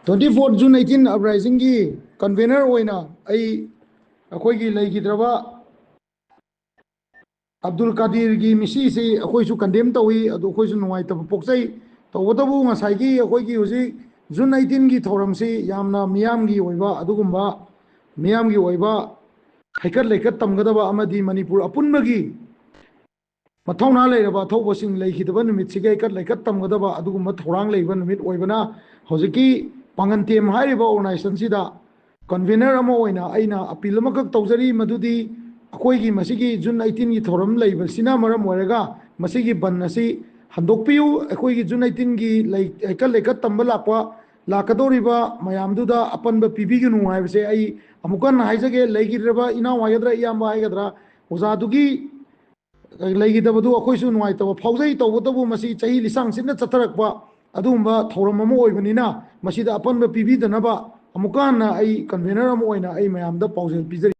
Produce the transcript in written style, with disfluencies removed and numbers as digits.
24 June 18 uprising की convener होइना अखोई लेगिद्रबा अब्दुल कादिर की मिसी से अखोई कंडेम तौई अदु अखोई नुवाई तब पोक्सई तौबतबु ngसाई अखोई हुजी June 18 की थौरम से यामना मियाम की ओइबा अदुगुम्बा मियाम की ओइबा हैकत लेकत तमगदबा अमदी मणिपुर अपुनबगी मथौना लेरबा थौबसिंग लेखिदबा नुमित सिगे हैकत लेकत तमगदबा अदुगुम्बा थौरांग लेबा नुमित ओइबना हौजिकी पांगनतेम हारिबा ऑर्गेनाइजेशन सिदा कन्वेनर अमा ओइना अइना अपील अमकक तौजरी मदुदी अखोईगी मसिगी June 18 की थौरम लेबसिना मरम ओइरगा मसिगी बन असी हंदोकपियु अखोईगी June 18 की हैकत लेकत तंबा लाक्वा लाकदोरिबा मयामदुदा अपनबा पिबिगनु हाइबसे अई अमुकन हाइजगे लेगिरबा इनाव हाइगद्रा इयामबा हाइगद्रा ओजादुगी लेगिदबदु अखोईसु नुवाइतबा फाउजै तौबतबु मसी चही लिसांग सिना चतरकबा अदुगुम्बा थौरम अमा ओइबनिना मसीदा अपनबा पिबिदनबा अमुकान अई कन्वेनर अमा ओइना अई मयामदा पाउजल पिजरी।